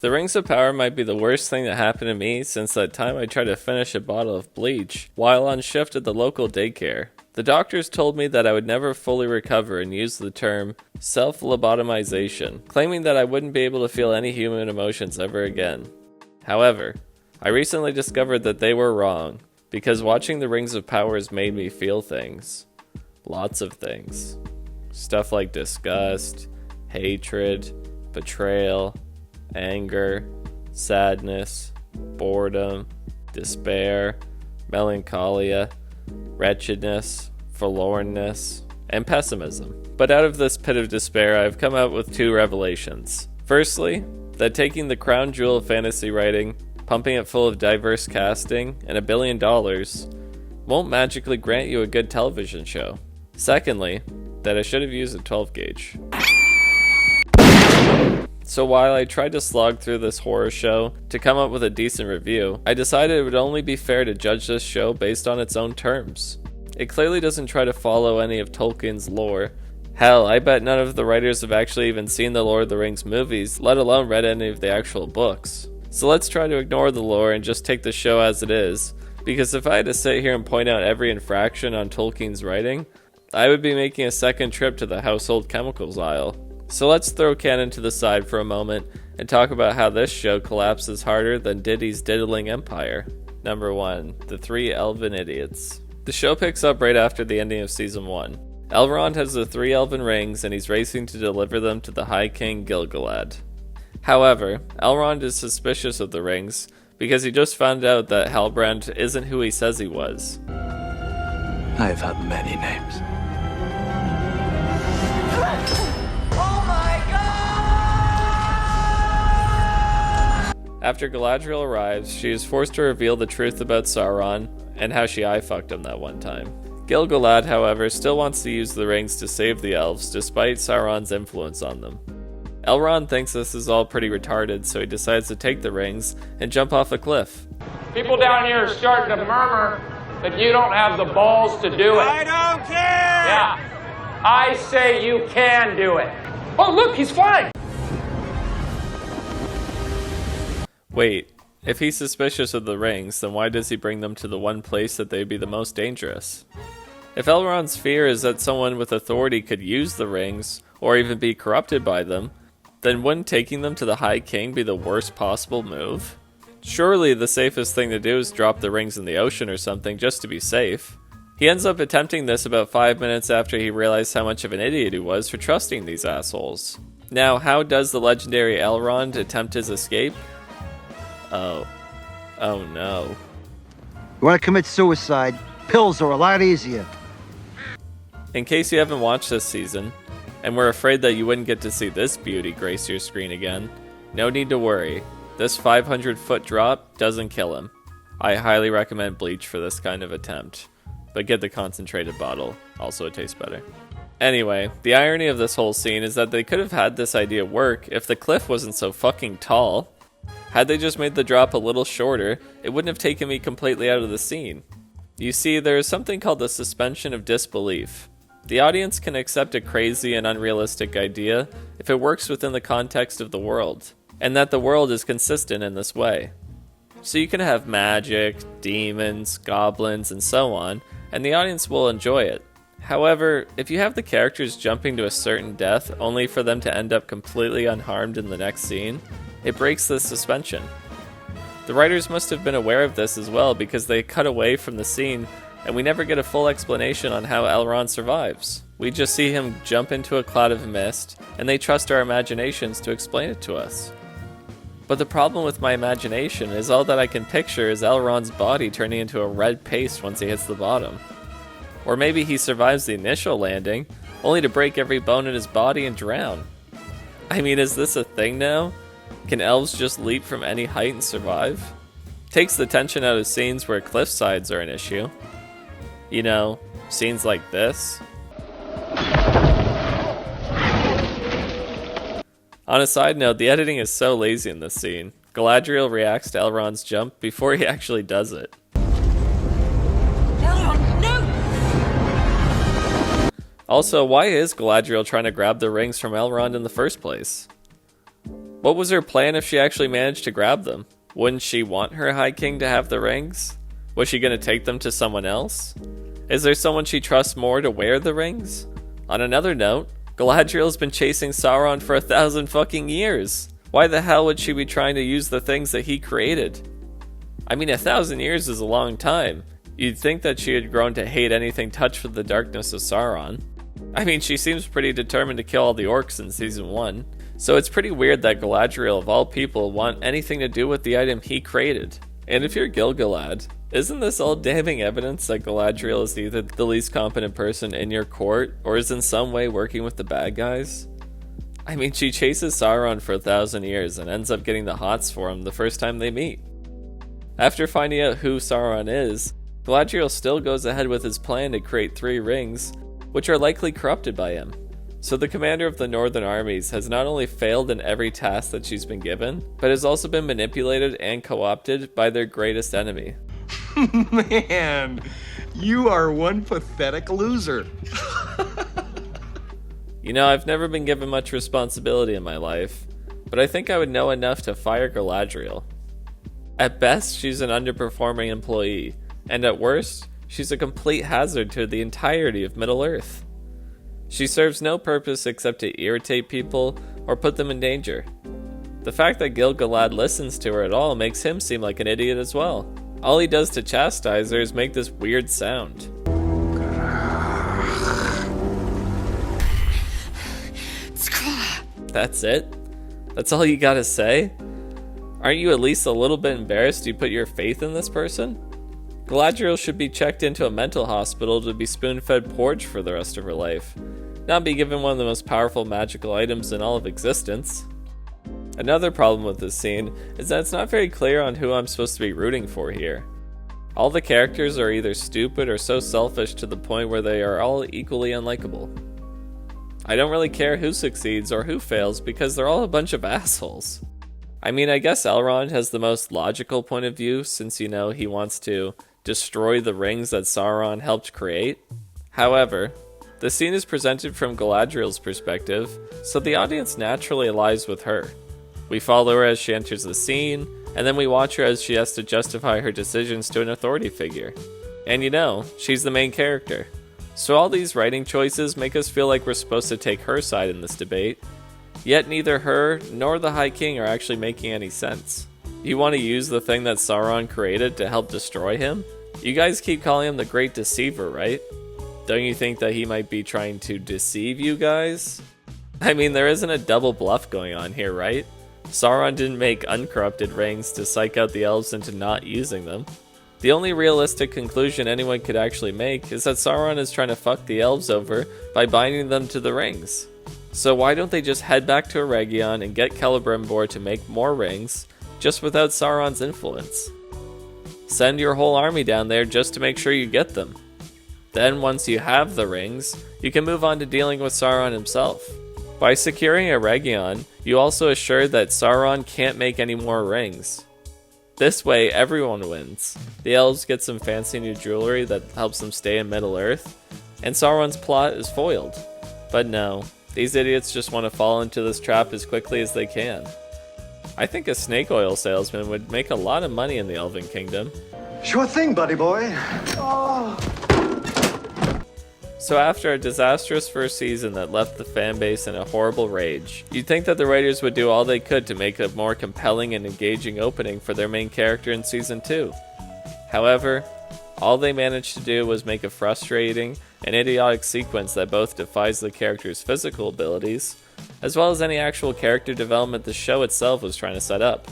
The Rings of Power might be the worst thing that happened to me since that time I tried to finish a bottle of bleach while on shift at the local daycare. The doctors told me that I would never fully recover and used the term self-lobotomization, claiming that I wouldn't be able to feel any human emotions ever again. However, I recently discovered that they were wrong, because watching The Rings of Power has made me feel things. Lots of things. Stuff like disgust, hatred, betrayal, anger, sadness, boredom, despair, melancholia, wretchedness, forlornness, and pessimism. But out of this pit of despair, I've come out with two revelations. Firstly, that taking the crown jewel of fantasy writing, pumping it full of diverse casting, and $1 billion won't magically grant you a good television show. Secondly, that I should have used a 12 gauge. So while I tried to slog through this horror show to come up with a decent review, I decided it would only be fair to judge this show based on its own terms. It clearly doesn't try to follow any of Tolkien's lore. Hell, I bet none of the writers have actually even seen the Lord of the Rings movies, let alone read any of the actual books. So let's try to ignore the lore and just take the show as it is, because if I had to sit here and point out every infraction on Tolkien's writing, I would be making a second trip to the household chemicals aisle. So let's throw canon to the side for a moment and talk about how this show collapses harder than Diddy's diddling empire. Number 1. The Three Elven Idiots. The show picks up right after the ending of Season 1. Elrond has the 3 elven rings and he's racing to deliver them to the High King Gil-Galad. However, Elrond is suspicious of the rings because he just found out that Halbrand isn't who he says he was. I've had many names. After Galadriel arrives, she is forced to reveal the truth about Sauron and how she eye-fucked him that one time. Gil-Galad, however, still wants to use the rings to save the elves despite Sauron's influence on them. Elrond thinks this is all pretty retarded, so he decides to take the rings and jump off a cliff. People down here are starting to murmur that you don't have the balls to do it. I don't care! Yeah, I say you can do it. Oh, look, he's flying! Wait, if he's suspicious of the rings, then why does he bring them to the one place that they'd be the most dangerous? If Elrond's fear is that someone with authority could use the rings, or even be corrupted by them, then wouldn't taking them to the High King be the worst possible move? Surely the safest thing to do is drop the rings in the ocean or something just to be safe. He ends up attempting this about 5 minutes after he realized how much of an idiot he was for trusting these assholes. Now, how does the legendary Elrond attempt his escape? Oh no. You want to commit suicide? Pills are a lot easier. In case you haven't watched this season, and were afraid that you wouldn't get to see this beauty grace your screen again, no need to worry. This 500-foot drop doesn't kill him. I highly recommend bleach for this kind of attempt, but get the concentrated bottle, also it tastes better. Anyway, the irony of this whole scene is that they could have had this idea work if the cliff wasn't so fucking tall. Had they just made the drop a little shorter, it wouldn't have taken me completely out of the scene. You see, there is something called the suspension of disbelief. The audience can accept a crazy and unrealistic idea if it works within the context of the world, and that the world is consistent in this way. So you can have magic, demons, goblins, and so on, and the audience will enjoy it. However, if you have the characters jumping to a certain death only for them to end up completely unharmed in the next scene, it breaks the suspension. The writers must have been aware of this as well because they cut away from the scene and we never get a full explanation on how Elrond survives. We just see him jump into a cloud of mist and they trust our imaginations to explain it to us. But the problem with my imagination is all that I can picture is Elrond's body turning into a red paste once he hits the bottom. Or maybe he survives the initial landing, only to break every bone in his body and drown. I mean, is this a thing now? Can elves just leap from any height and survive? Takes the tension out of scenes where cliff sides are an issue. You know, scenes like this. On a side note, the editing is so lazy in this scene. Galadriel reacts to Elrond's jump before he actually does it. Elrond, no! Also, why is Galadriel trying to grab the rings from Elrond in the first place? What was her plan if she actually managed to grab them? Wouldn't she want her High King to have the rings? Was she going to take them to someone else? Is there someone she trusts more to wear the rings? On another note, Galadriel's been chasing Sauron for 1,000 fucking years. Why the hell would she be trying to use the things that he created? I mean, 1,000 years is a long time. You'd think that she had grown to hate anything touched with the darkness of Sauron. I mean, she seems pretty determined to kill all the orcs in Season 1. So it's pretty weird that Galadriel, of all people, want anything to do with the item he created. And if you're Gil-Galad, isn't this all damning evidence that Galadriel is either the least competent person in your court, or is in some way working with the bad guys? I mean, she chases Sauron for 1,000 years and ends up getting the hots for him the first time they meet. After finding out who Sauron is, Galadriel still goes ahead with his plan to create 3 rings, which are likely corrupted by him. So the commander of the northern armies has not only failed in every task that she's been given, but has also been manipulated and co-opted by their greatest enemy. Man, you are one pathetic loser. You know, I've never been given much responsibility in my life, but I think I would know enough to fire Galadriel. At best, she's an underperforming employee, and at worst, she's a complete hazard to the entirety of Middle-earth. She serves no purpose except to irritate people or put them in danger. The fact that Gil-Galad listens to her at all makes him seem like an idiot as well. All he does to chastise her is make this weird sound. That's it? That's all you gotta say? Aren't you at least a little bit embarrassed you put your faith in this person? Galadriel should be checked into a mental hospital to be spoon-fed porridge for the rest of her life, not be given one of the most powerful magical items in all of existence. Another problem with this scene is that it's not very clear on who I'm supposed to be rooting for here. All the characters are either stupid or so selfish to the point where they are all equally unlikable. I don't really care who succeeds or who fails because they're all a bunch of assholes. I mean, I guess Elrond has the most logical point of view since, you know, he wants to destroy the rings that Sauron helped create. However, the scene is presented from Galadriel's perspective, so the audience naturally allies with her. We follow her as she enters the scene, and then we watch her as she has to justify her decisions to an authority figure. And you know, she's the main character. So all these writing choices make us feel like we're supposed to take her side in this debate, yet neither her nor the High King are actually making any sense. You want to use the thing that Sauron created to help destroy him? You guys keep calling him the Great Deceiver, right? Don't you think that he might be trying to deceive you guys? I mean, there isn't a double bluff going on here, right? Sauron didn't make uncorrupted rings to psych out the elves into not using them. The only realistic conclusion anyone could actually make is that Sauron is trying to fuck the elves over by binding them to the rings. So why don't they just head back to Eregion and get Celebrimbor to make more rings, just without Sauron's influence? Send your whole army down there just to make sure you get them. Then once you have the rings, you can move on to dealing with Sauron himself. By securing Eregion, you also assure that Sauron can't make any more rings. This way, everyone wins. The elves get some fancy new jewelry that helps them stay in Middle-earth, and Sauron's plot is foiled. But no, these idiots just want to fall into this trap as quickly as they can. I think a snake oil salesman would make a lot of money in the Elven Kingdom. Sure thing, buddy boy. So after a disastrous first season that left the fanbase in a horrible rage, you'd think that the writers would do all they could to make a more compelling and engaging opening for their main character in Season 2. However, all they managed to do was make a frustrating and idiotic sequence that both defies the character's physical abilities, as well as any actual character development the show itself was trying to set up.